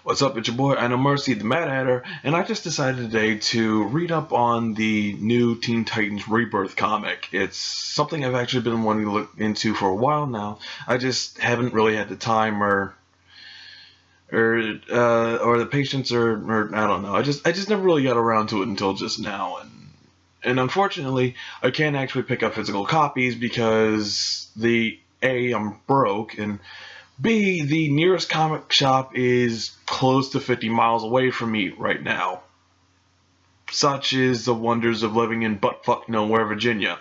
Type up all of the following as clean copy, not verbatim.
What's up, it's your boy, I know Mercy, the Mad Hatter, and I just decided today to read up on the new Teen Titans Rebirth comic. It's something I've actually been wanting to look into for a while now. I just haven't really had the time or the patience or I don't know. I just never really got around to it until just now, and unfortunately, I can't actually pick up physical copies because I'm broke, and B, the nearest comic shop is close to 50 miles away from me right now. Such is the wonders of living in buttfuck nowhere, Virginia.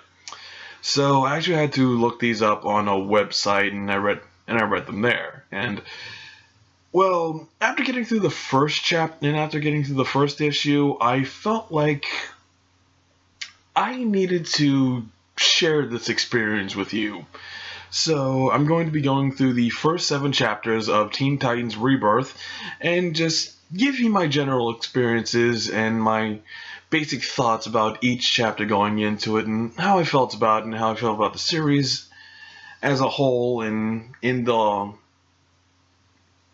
So I actually had to look these up on a website, and I read them there. And well, after getting through the first chapter and after getting through the first issue, I felt like I needed to share this experience with you. So I'm going to be going through the first 7 chapters of Teen Titans Rebirth and just give you my general experiences and my basic thoughts about each chapter going into it and how I felt about it and how I felt about the series as a whole and in the,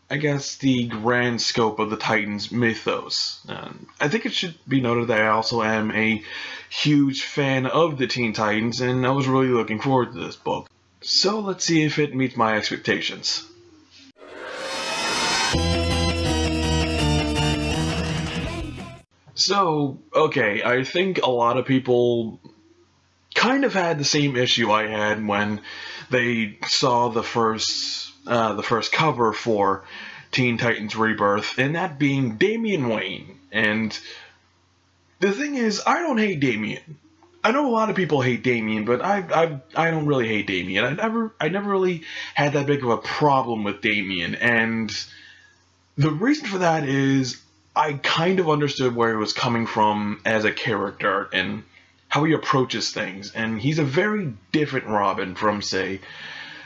I guess, the grand scope of the Titans mythos. I think it should be noted that I also am a huge fan of the Teen Titans, and I was really looking forward to this book. So let's see if it meets my expectations. So, okay, I think a lot of people kind of had the same issue I had when they saw the first cover for Teen Titans Rebirth, and that being Damian Wayne. And the thing is, I don't hate Damian. I know a lot of people hate Damian, but I don't really hate Damian. I never really had that big of a problem with Damian, and the reason for that is I kind of understood where he was coming from as a character and how he approaches things, and he's a very different Robin from, say,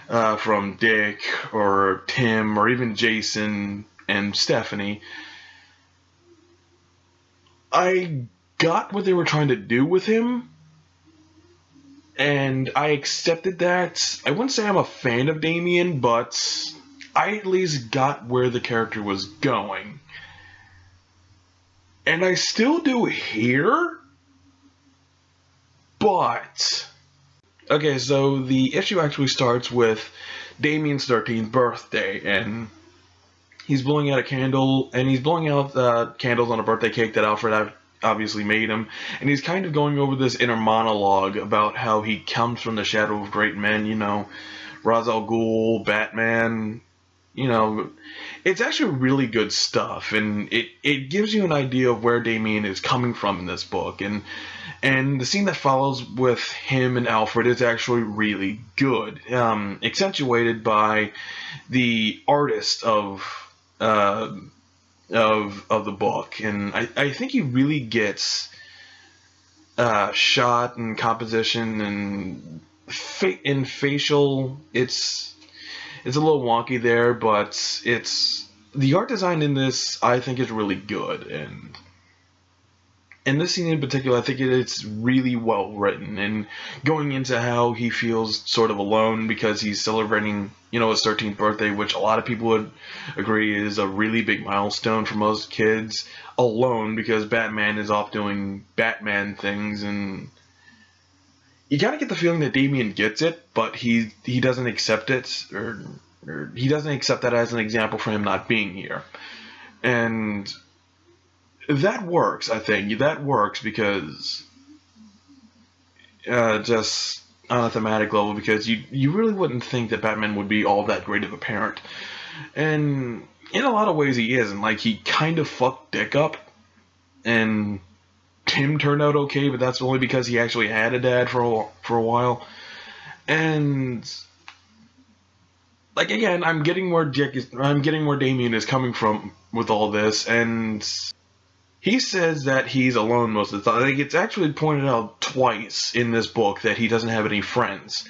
from Dick or Tim or even Jason and Stephanie. I got what they were trying to do with him, and I accepted that. I wouldn't say I'm a fan of Damian, but I at least got where the character was going. And I still do here, but okay, so the issue actually starts with Damian's 13th birthday, and he's blowing out a candle, and he's blowing out candles on a birthday cake that Alfred obviously made him, and he's kind of going over this inner monologue about how he comes from the shadow of great men, Ra's al Ghul, Batman, it's actually really good stuff, and it gives you an idea of where Damian is coming from in this book, and the scene that follows with him and Alfred is actually really good, accentuated by the artist of the book, and I think he really gets shot and composition and facial. It's a little wonky there, but the art design in this I think is really good, and in this scene in particular, I think it's really well written, and going into how he feels sort of alone because he's celebrating, his 13th birthday, which a lot of people would agree is a really big milestone for most kids, alone because Batman is off doing Batman things, and you kind of get the feeling that Damian gets it, but he doesn't accept it, or he doesn't accept that as an example for him not being here, and that works, I think. That works because, just on a thematic level, because you really wouldn't think that Batman would be all that great of a parent. And in a lot of ways he isn't. Like, he kind of fucked Dick up, and Tim turned out okay, but that's only because he actually had a dad for a while. And, like, again, I'm getting where Damian is coming from with all this, and he says that he's alone most of the time. Like, it's actually pointed out twice in this book that he doesn't have any friends.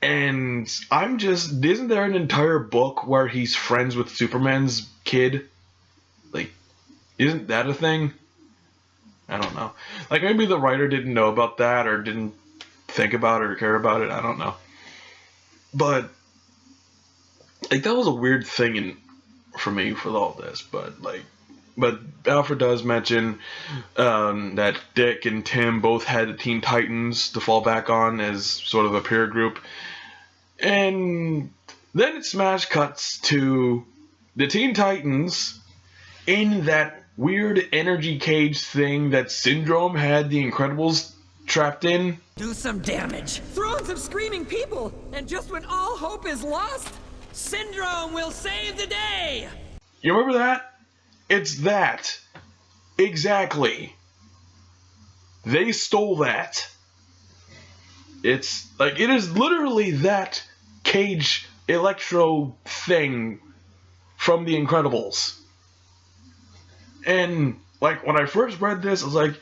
And isn't there an entire book where he's friends with Superman's kid? Like, isn't that a thing? I don't know. Like, maybe the writer didn't know about that, or didn't think about it, or care about it, I don't know. But, like, that was a weird thing for me with all this, but Alfred does mention that Dick and Tim both had the Teen Titans to fall back on as sort of a peer group. And then it smash cuts to the Teen Titans in that weird energy cage thing that Syndrome had the Incredibles trapped in. Do some damage. Thrones of screaming people, and just when all hope is lost, Syndrome will save the day! You remember that? It's that. Exactly. They stole that. It's like, it is literally that cage electro thing from the Incredibles. And, like, when I first read this, I was like,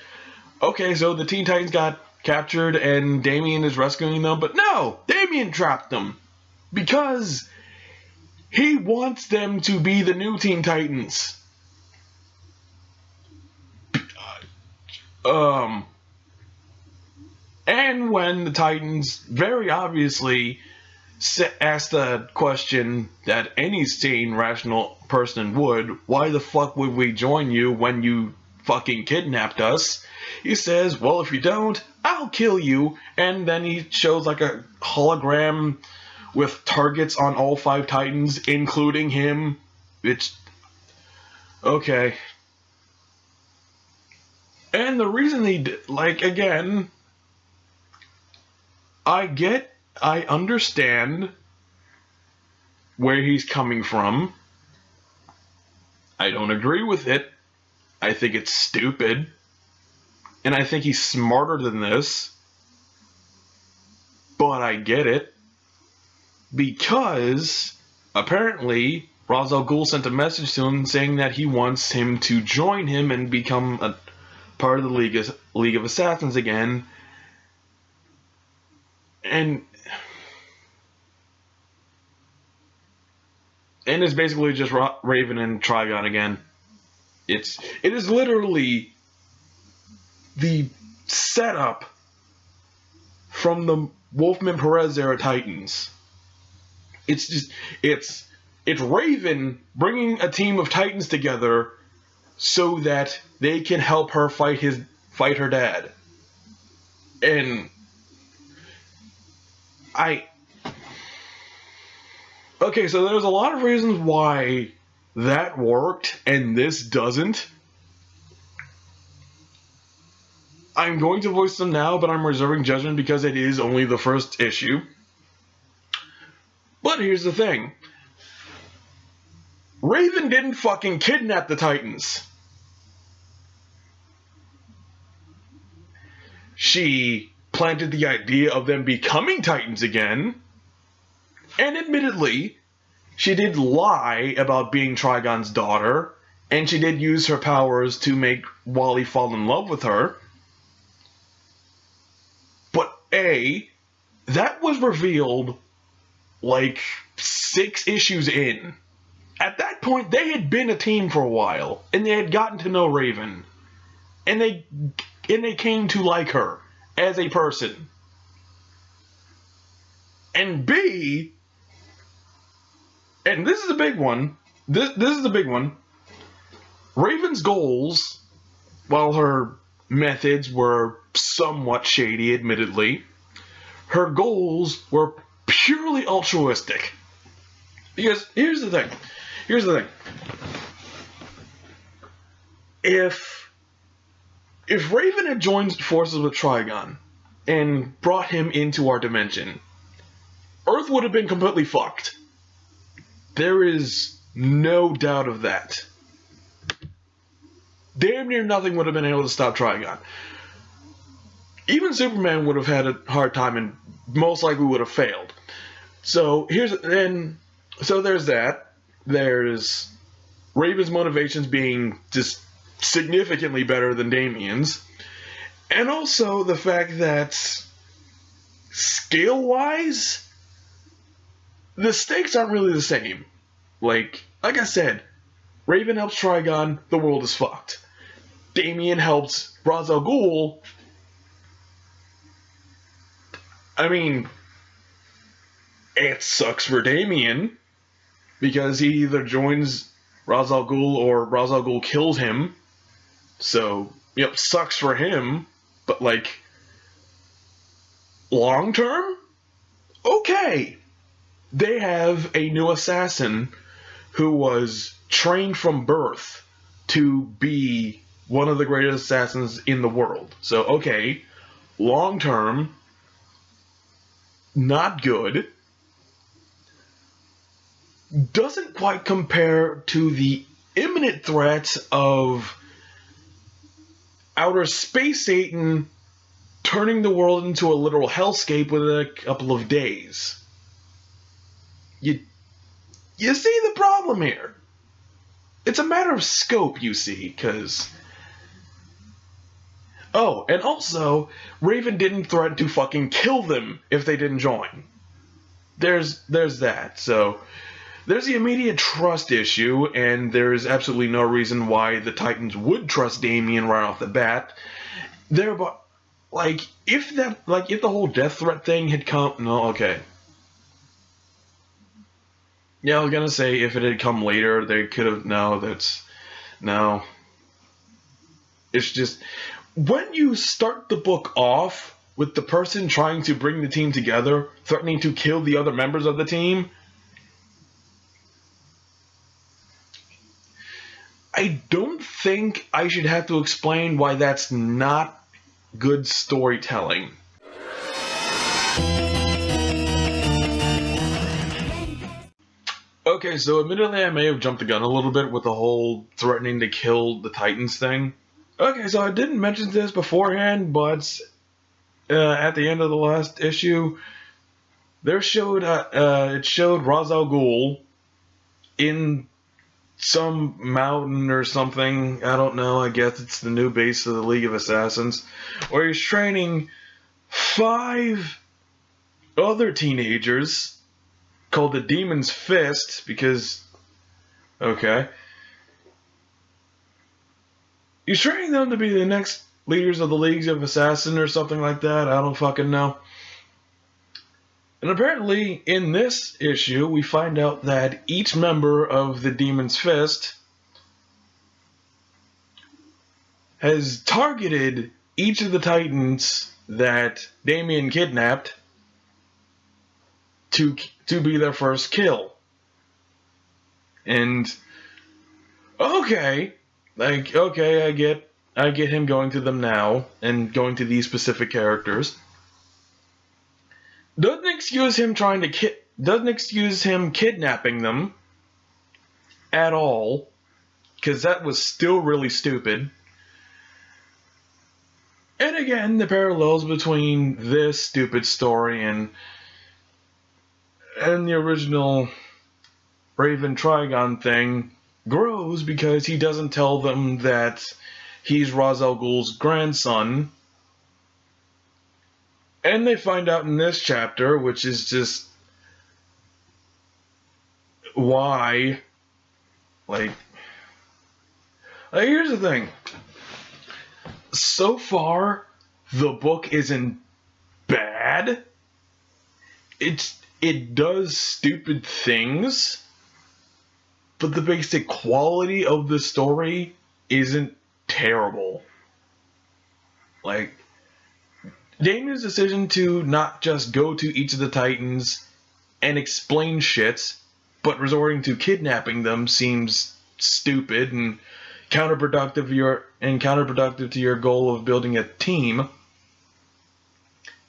okay, so the Teen Titans got captured and Damian is rescuing them, but no! Damian trapped them! Because he wants them to be the new Teen Titans. And when the Titans very obviously asked the question that any sane, rational person would, why the fuck would we join you when you fucking kidnapped us? He says, well, if you don't, I'll kill you. And then he shows like a hologram with targets on all 5 Titans, including him. It's okay. And the reason he did, like, again, I understand where he's coming from. I don't agree with it. I think it's stupid. And I think he's smarter than this. But I get it. Because, apparently, Ra's al Ghul sent a message to him saying that he wants him to join him and become a part of the League of Assassins again. And it's basically just Raven and Trigon again. It is literally the setup from the Wolfman Perez era Titans. It's Raven bringing a team of Titans together so that they can help her fight her dad. And okay, so there's a lot of reasons why that worked and this doesn't. I'm going to voice them now, but I'm reserving judgment because it is only the first issue. But here's the thing. Raven didn't fucking kidnap the Titans. She planted the idea of them becoming Titans again. And admittedly, she did lie about being Trigon's daughter. And she did use her powers to make Wally fall in love with her. But that was revealed like 6 issues in. At that point, they had been a team for a while, and they had gotten to know Raven. And they came to like her as a person. And B, and this is a big one, this is the big one, Raven's goals, while her methods were somewhat shady, admittedly, her goals were purely altruistic. Because here's the thing. If Raven had joined forces with Trigon and brought him into our dimension, Earth would have been completely fucked. There is no doubt of that. Damn near nothing would have been able to stop Trigon. Even Superman would have had a hard time and most likely would have failed. So there's that. There's Raven's motivations being just significantly better than Damian's. And also the fact that scale-wise, the stakes aren't really the same. Like I said, Raven helps Trigon, the world is fucked. Damian helps Ra's al Ghul. I mean, it sucks for Damian, because he either joins Ra's al Ghul, or Ra's al Ghul kills him. So, yep, sucks for him, but like, long term? Okay. They have a new assassin who was trained from birth to be one of the greatest assassins in the world. So, okay, long term, not good. Doesn't quite compare to the imminent threat of outer space Satan turning the world into a literal hellscape within a couple of days. You see the problem here. It's a matter of scope, you see, because... Oh, and also, Raven didn't threaten to fucking kill them if they didn't join. There's that, so... There's the immediate trust issue, and there's absolutely no reason why the Titans would trust Damian right off the bat. Thereby, if the whole death threat thing had come... No, okay. Yeah, I was gonna say, if it had come later, they could have... No. It's just... When you start the book off with the person trying to bring the team together, threatening to kill the other members of the team... I don't think I should have to explain why that's not good storytelling. Okay, so admittedly I may have jumped the gun a little bit with the whole threatening to kill the Titans thing. Okay, so I didn't mention this beforehand, but at the end of the last issue, it showed Ra's al Ghul in some mountain or something, I don't know, I guess it's the new base of the League of Assassins, where he's training 5 other teenagers called the Demon's Fist, because, okay, he's training them to be the next leaders of the Leagues of Assassins or something like that, I don't fucking know. And apparently, in this issue, we find out that each member of the Demon's Fist has targeted each of the Titans that Damian kidnapped to be their first kill. And okay, I get him going to them now and going to these specific characters. Doesn't excuse him kidnapping them at all, because that was still really stupid. And again, the parallels between this stupid story and the original Raven Trigon thing grows because he doesn't tell them that he's Ra's al Ghul's grandson. And they find out in this chapter, which is just why, here's the thing. So far, the book isn't bad. It does stupid things, but the basic quality of the story isn't terrible. Damian's decision to not just go to each of the Titans and explain shit, but resorting to kidnapping them seems stupid and counterproductive to your goal of building a team.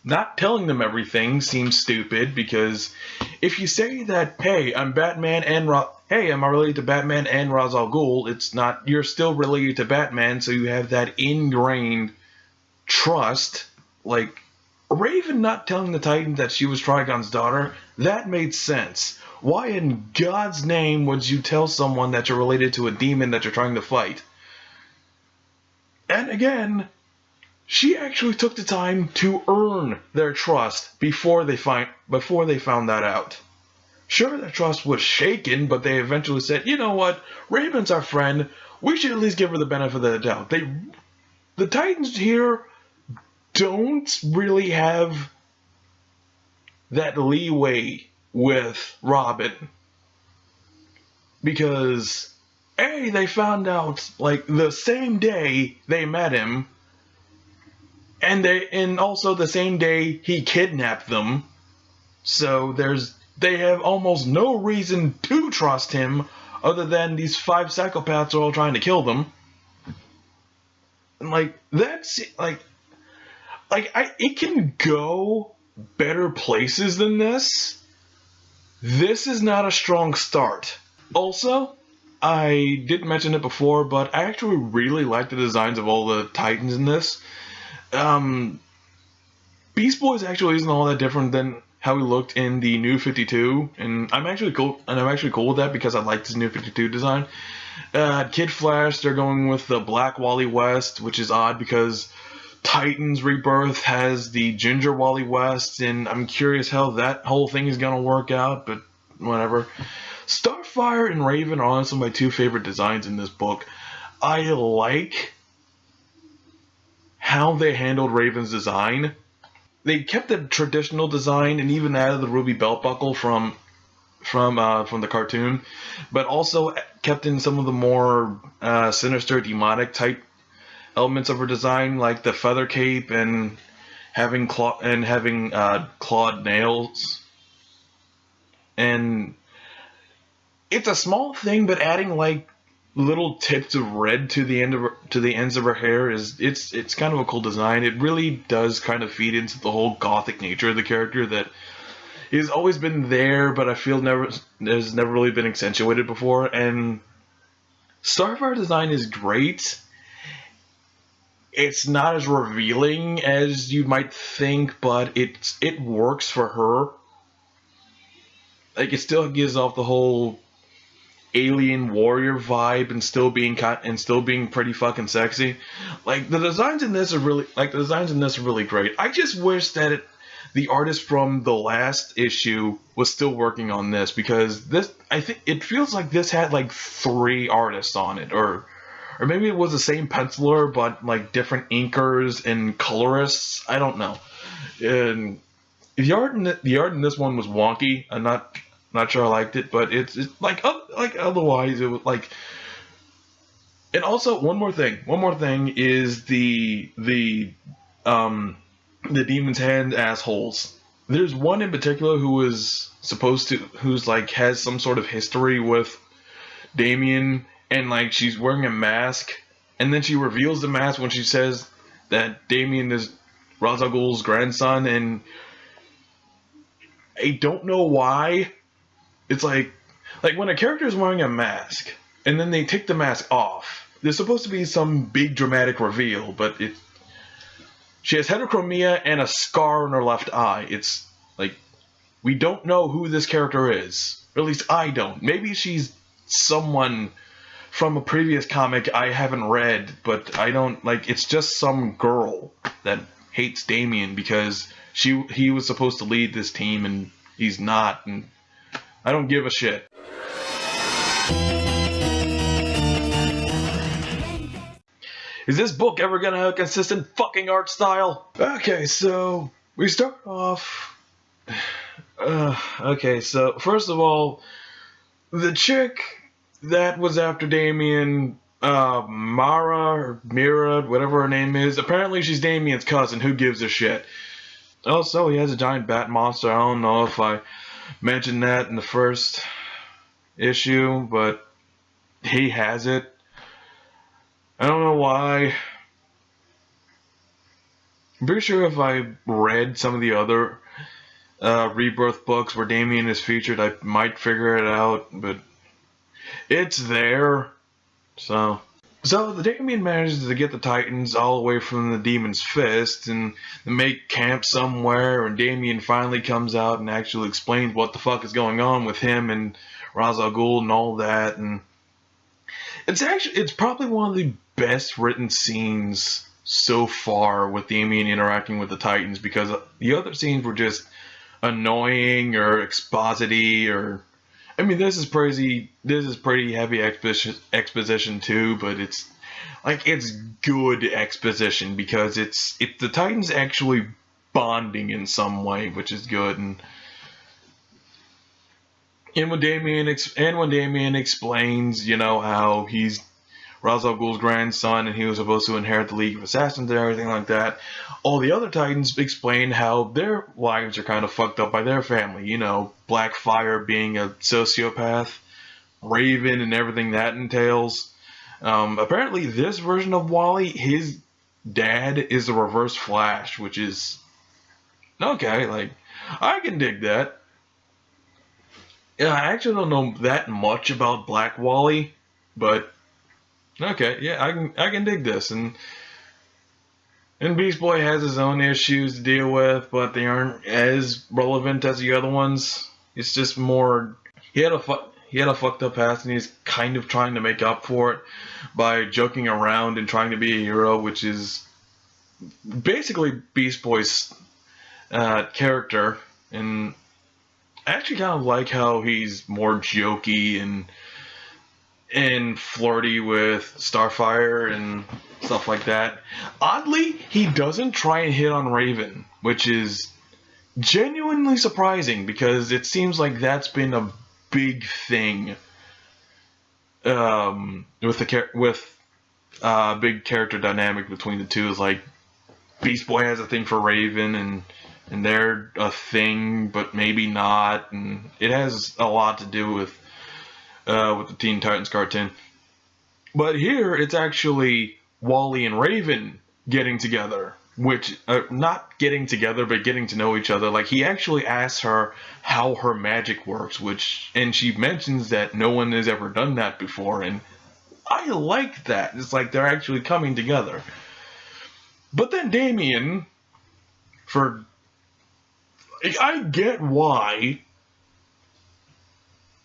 Not telling them everything seems stupid, because if you say that, hey, I'm Batman and I'm related to Batman and Ra's al Ghul, it's not, you're still related to Batman, so you have that ingrained trust. Raven not telling the Titan that she was Trigon's daughter, that made sense. Why in God's name would you tell someone that you're related to a demon that you're trying to fight? And again, she actually took the time to earn their trust before they found that out. Sure, their trust was shaken, but they eventually said, you know what, Raven's our friend, we should at least give her the benefit of the doubt. The Titans here don't really have that leeway with Robin, because they found out like the same day they met him, and also the same day he kidnapped them. So they have almost no reason to trust him other than these 5 psychopaths are all trying to kill them. And like that's it can go better places than this. This is not a strong start. Also, I didn't mention it before, but I actually really like the designs of all the Titans in this. Beast Boy actually isn't all that different than how he looked in the New 52, and I'm actually cool with that because I like this New 52 design. Kid Flash, they're going with the black Wally West, which is odd because Titans Rebirth has the ginger Wally West, and I'm curious how that whole thing is gonna work out, but whatever. Starfire and Raven are honestly my 2 favorite designs in this book. I like how they handled Raven's design. They kept the traditional design and even added the ruby belt buckle from the cartoon, but also kept in some of the more sinister, demonic type elements of her design, like the feather cape and having clawed nails. And it's a small thing, but adding like little tips of red to the ends of her hair it's kind of a cool design. It really does kind of feed into the whole gothic nature of the character that has always been there, but I feel has never really been accentuated before. And Starfire design is great. It's not as revealing as you might think, but it works for her. Like, it still gives off the whole alien warrior vibe and still being pretty fucking sexy. Like, the designs in this are really great. I just wish that the artist from the last issue was still working on this, because I think it feels like this had like 3 artists on it, or maybe it was the same penciler but like different inkers and colorists. I don't know. And the art in this one was wonky. I'm not sure I liked it, but it's like otherwise it was like. And also one more thing is the Demon's Hand assholes. There's one in particular who's like has some sort of history with Damian, and like she's wearing a mask, and then she reveals the mask when she says that Damian is Ra's al Ghul's grandson, and I don't know why. It's like when a character is wearing a mask and then they take the mask off, there's supposed to be some big dramatic reveal, but she has heterochromia and a scar on her left eye. It's like, we don't know who this character is. Or at least I don't. Maybe she's someone from a previous comic I haven't read, but I don't, like, it's just some girl that hates Damian because he was supposed to lead this team and he's not, and I don't give a shit. Is this book ever gonna have a consistent fucking art style? Okay, so we start off. Okay, so first of all, the chick that was after Damian, Mara or Mira, whatever her name is, apparently she's Damian's cousin. Who gives a shit? Also, he has a giant bat monster. I don't know if I mentioned that in the first issue, but he has it. I don't know why. I'm pretty sure if I read some of the other Rebirth books where Damian is featured, I might figure it out, but it's there. So the Damian manages to get the Titans all away from the Demon's Fist and make camp somewhere, and Damian finally comes out and actually explains what the fuck is going on with him and Ra's al Ghul and all that, and it's probably one of the best written scenes so far with Damian interacting with the Titans, because the other scenes were just annoying or exposity, or I mean, this is pretty heavy exposition too, but it's good exposition because it's the Titans actually bonding in some way, which is good. And And when Damian explains, you know, how he's Ra's al Ghul's grandson and he was supposed to inherit the League of Assassins and everything like that, all the other Titans explain how their lives are kind of fucked up by their family. You know, Blackfire being a sociopath, Raven and everything that entails. Apparently, this version of Wally, his dad is the Reverse Flash, which is okay. Like, I can dig that. Yeah, I actually don't know that much about Black Wally, but okay, yeah, I can dig this. And Beast Boy has his own issues to deal with, but they aren't as relevant as the other ones. It's just more he had a fucked up past, and he's kind of trying to make up for it by joking around and trying to be a hero, which is basically Beast Boy's character. And I actually kind of like how he's more jokey and flirty with Starfire and stuff like that. Oddly, he doesn't try and hit on Raven, which is genuinely surprising because it seems like that's been a big thing with big character dynamic between the two. Is like Beast Boy has a thing for Raven and they're a thing, but maybe not, and it has a lot to do with the Teen Titans cartoon. But here, it's actually Wally and Raven getting together, which, not getting together, but getting to know each other. Like, he actually asks her how her magic works, and she mentions that no one has ever done that before, and I like that. It's like they're actually coming together. But then Damian, I get why.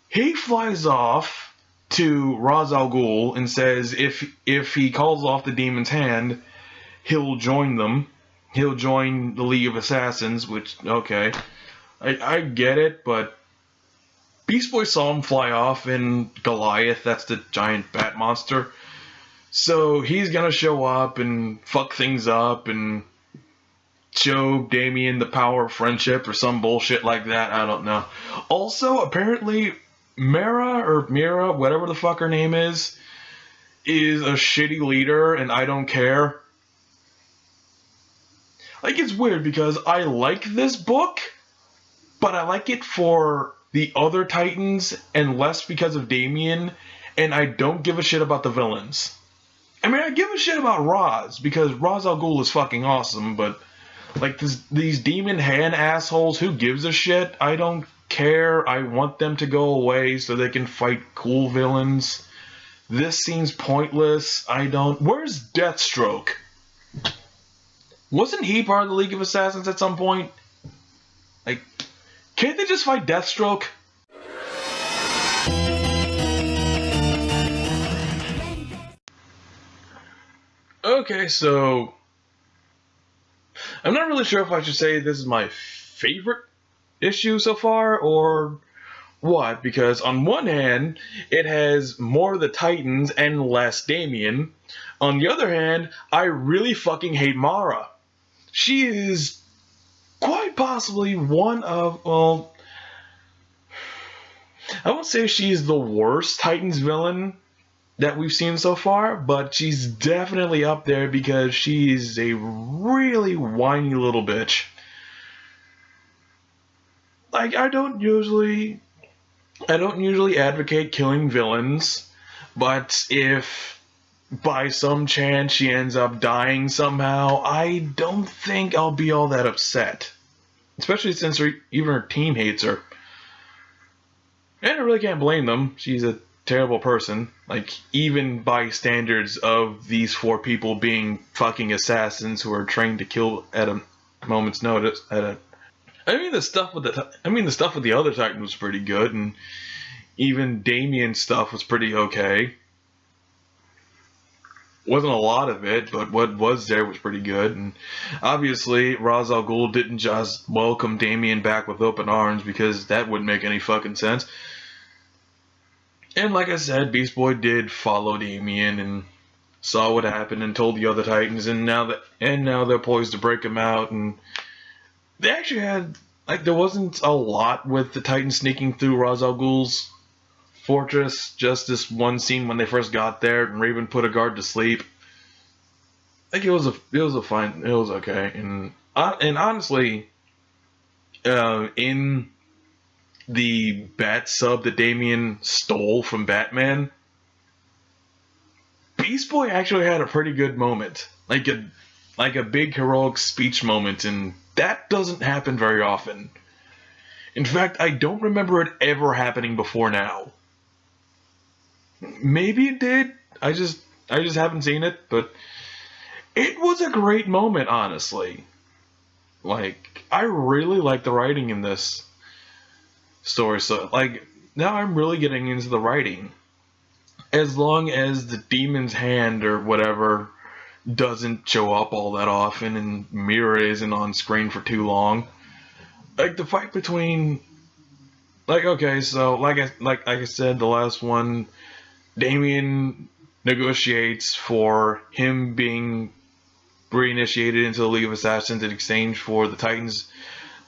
He flies off to Ra's al Ghul and says if he calls off the demon's hand, he'll join them. He'll join the League of Assassins, which, okay. I get it, but Beast Boy saw him fly off in Goliath, that's the giant bat monster. So he's gonna show up and fuck things up and show Damian the power of friendship or some bullshit like that. I don't know. Also, apparently, Mira, whatever the fuck her name is a shitty leader, and I don't care. Like, it's weird because I like this book, but I like it for the other Titans and less because of Damian, and I don't give a shit about the villains. I mean, I give a shit about Ra's, because Ra's al Ghul is fucking awesome, but like, these demon hand assholes, who gives a shit? I don't care. I want them to go away so they can fight cool villains. This seems pointless. Where's Deathstroke? Wasn't he part of the League of Assassins at some point? Like, can't they just fight Deathstroke? Okay, so I'm not really sure if I should say this is my favorite issue so far or what, because on one hand, it has more of the Titans and less Damian. On the other hand, I really fucking hate Mara. She is quite possibly one of, well, I won't say she's the worst Titans villain that we've seen so far, but she's definitely up there because she's a really whiny little bitch. Like, I don't usually advocate killing villains, but if by some chance she ends up dying somehow, I don't think I'll be all that upset. Especially since even her team hates her. And I really can't blame them. She's a terrible person. Like, even by standards of these 4 people being fucking assassins who are trained to kill at a moment's notice. I mean, the stuff with the other Titan was pretty good, and even Damian's stuff was pretty okay. Wasn't a lot of it, but what was there was pretty good. And obviously, Ra's al Ghul didn't just welcome Damian back with open arms, because that wouldn't make any fucking sense. And like I said, Beast Boy did follow Damian and saw what happened and told the other Titans, and now they're poised to break him out. And they actually had like, there wasn't a lot with the Titans sneaking through Ra's al Ghul's fortress. Just this one scene when they first got there and Raven put a guard to sleep. Like, it was okay. And honestly, in the Bat sub that Damian stole from Batman, Beast Boy actually had a pretty good moment. Like a big heroic speech moment, and that doesn't happen very often. In fact, I don't remember it ever happening before now. Maybe it did. I just haven't seen it, but it was a great moment, honestly. Like, I really like the writing in this story. So, like, now I'm really getting into the writing. As long as the demon's hand or whatever doesn't show up all that often and Mira isn't on screen for too long. Like, the fight between, like, okay, so like I said, the last one, Damian negotiates for him being reinitiated into the League of Assassins in exchange for the Titans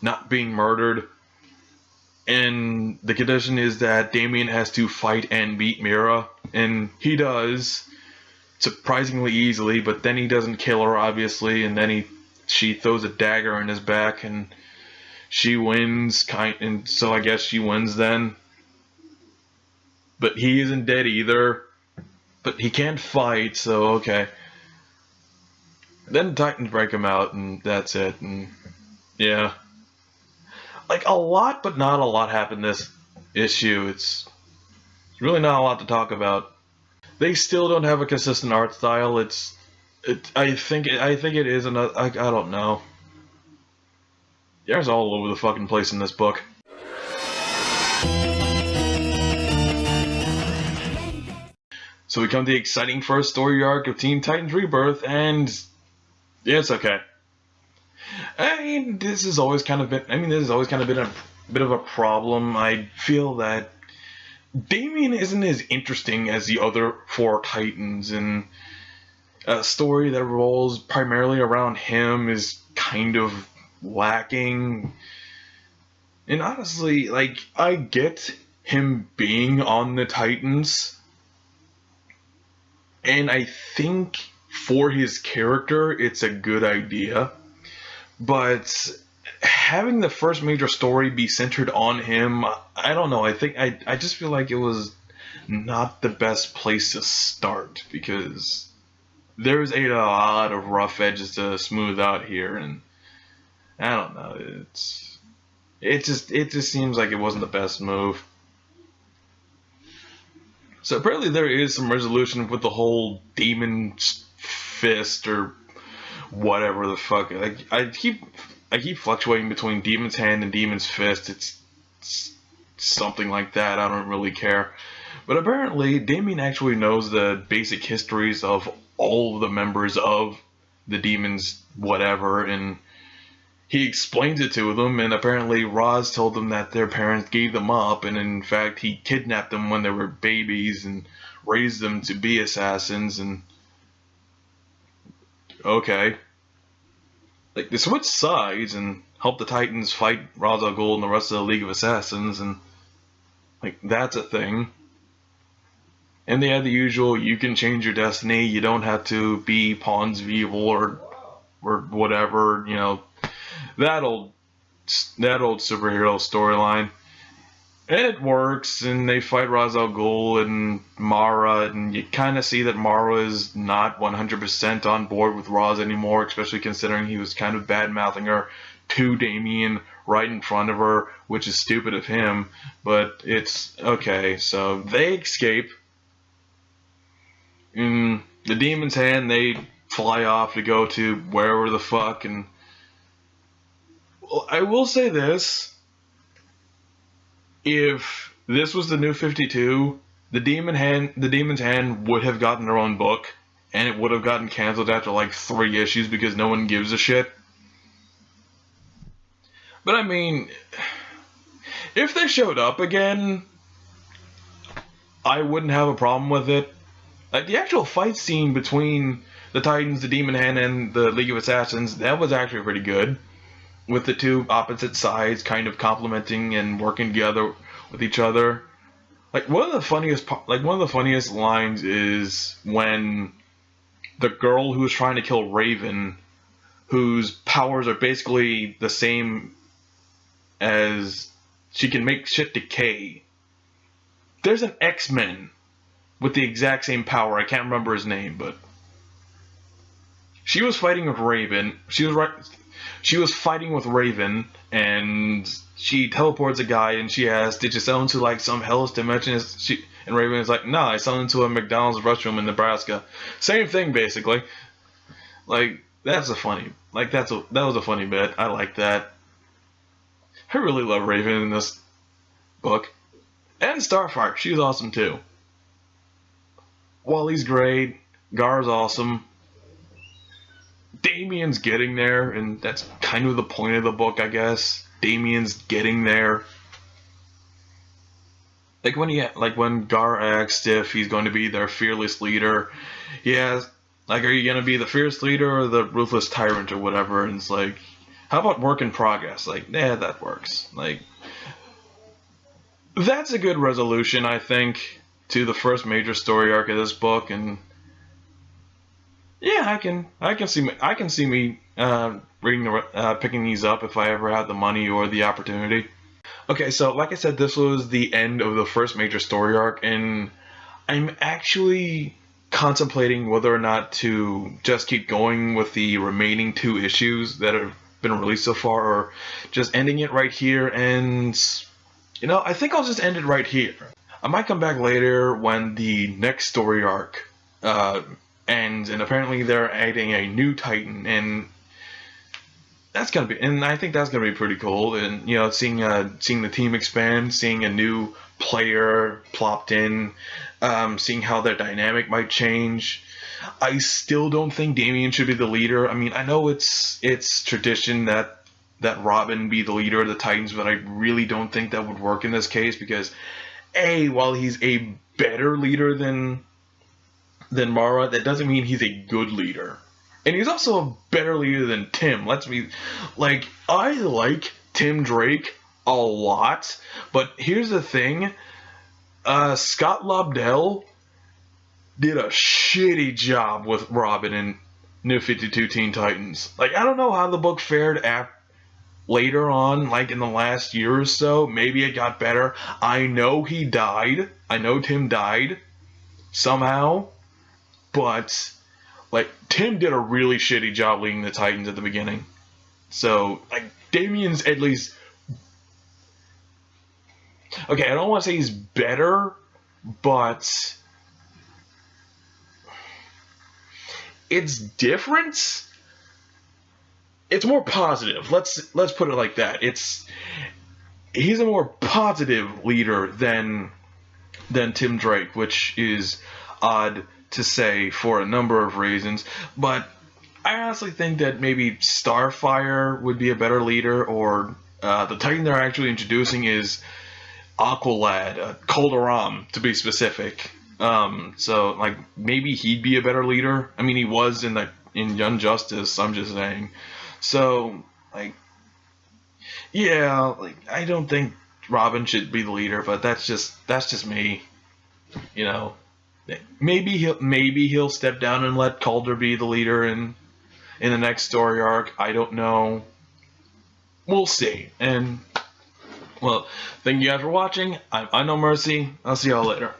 not being murdered. And the condition is that Damian has to fight and beat Mira, and he does surprisingly easily, but then he doesn't kill her, obviously, and then she throws a dagger in his back, and she wins, and so I guess she wins then. But he isn't dead either, but he can't fight, so okay. Then the Titans break him out, and that's it, and yeah. Like, a lot, but not a lot happened this issue. It's really not a lot to talk about. They still don't have a consistent art style. I think it is another. I don't know. There's all over the fucking place in this book. So we come to the exciting first story arc of Teen Titans Rebirth, and yeah, it's okay. I mean, this has always kind of been a bit of a problem. I feel that Damian isn't as interesting as the other four Titans, and a story that revolves primarily around him is kind of lacking. And honestly, like, I get him being on the Titans, and I think for his character, it's a good idea. But having the first major story be centered on him, I don't know. I just feel like it was not the best place to start, because there's a lot of rough edges to smooth out here, and I don't know. It just seems like it wasn't the best move. So apparently there is some resolution with the whole demon fist or whatever the fuck. Like, I keep fluctuating between Demon's Hand and Demon's Fist. It's something like that. I don't really care. But apparently, Damian actually knows the basic histories of all of the members of the Demon's whatever, and he explains it to them, and apparently Roz told them that their parents gave them up, and in fact, he kidnapped them when they were babies and raised them to be assassins, and okay. Like, they switch sides and help the Titans fight Ra's al Ghul and the rest of the League of Assassins, and, like, that's a thing. And they had the usual, you can change your destiny, you don't have to be pawns of evil or whatever, you know, that old superhero storyline. And it works, and they fight Ra's al Ghul and Mara, and you kind of see that Mara is not 100% on board with Ra's anymore, especially considering he was kind of bad-mouthing her to Damian right in front of her, which is stupid of him, but it's okay. So they escape. In the Demon's Hand, they fly off to go to wherever the fuck, and I will say this. If this was the New 52, the Demon's Hand would have gotten their own book, and it would have gotten canceled after like 3 issues because no one gives a shit. But I mean, if they showed up again, I wouldn't have a problem with it. Like, the actual fight scene between the Titans, the Demon Hand, and the League of Assassins, that was actually pretty good. with the two opposite sides kind of complementing and working together with each other. Like one of the funniest lines is when the girl who's trying to kill Raven, whose powers are basically the same as she can make shit decay. There's an X-Men with the exact same power. I can't remember his name, but she was fighting with Raven. She was fighting with Raven, and she teleports a guy, and she asks, "Did you sell into like some hellish dimension?" And Raven is like, "No, I sold into a McDonald's restroom in Nebraska." Same thing, basically. Like that was a funny bit. I like that. I really love Raven in this book, and Starfire. She's awesome too. Wally's great. Gar's awesome. Damian's getting there, and that's kind of the point of the book, I guess. Damian's getting there. Like when Gar asked if he's going to be their fearless leader, yeah, like, are you going to be the fierce leader or the ruthless tyrant or whatever? And it's like, how about work in progress? Like, yeah, that works. Like, that's a good resolution, I think, to the first major story arc of this book, and yeah, I can see me picking these up if I ever had the money or the opportunity. Okay, so like I said, this was the end of the first major story arc, and I'm actually contemplating whether or not to just keep going with the remaining 2 issues that have been released so far, or just ending it right here. And I think I'll just end it right here. I might come back later when the next story arc ends, and apparently they're adding a new Titan, and I think that's gonna be pretty cool. And seeing the team expand, seeing a new player plopped in, seeing how their dynamic might change. I still don't think Damian should be the leader. I mean, I know it's tradition that Robin be the leader of the Titans, but I really don't think that would work in this case, because while he's a better leader than Mara, that doesn't mean he's a good leader. And he's also a better leader than Tim. I like Tim Drake a lot, but here's the thing. Scott Lobdell did a shitty job with Robin in New 52 Teen Titans. Like, I don't know how the book fared later on, like in the last year or so. Maybe it got better. I know he died. I know Tim died somehow. But, Tim did a really shitty job leading the Titans at the beginning. So, Damian's at least... Okay, I don't want to say he's better, but... it's different. It's more positive. Let's put it like that. He's a more positive leader than Tim Drake, which is odd to say for a number of reasons, but I honestly think that maybe Starfire would be a better leader, or the Titan they're actually introducing is Aqualad, Koriand'r to be specific. So maybe he'd be a better leader. I mean, he was in Young Justice. I'm just saying. So yeah, I don't think Robin should be the leader, but that's just me. Maybe he'll step down and let Koriand'r be the leader in the next story arc. I don't know. We'll see. And well, thank you guys for watching. I'm I Know Mercy. I'll see y'all later.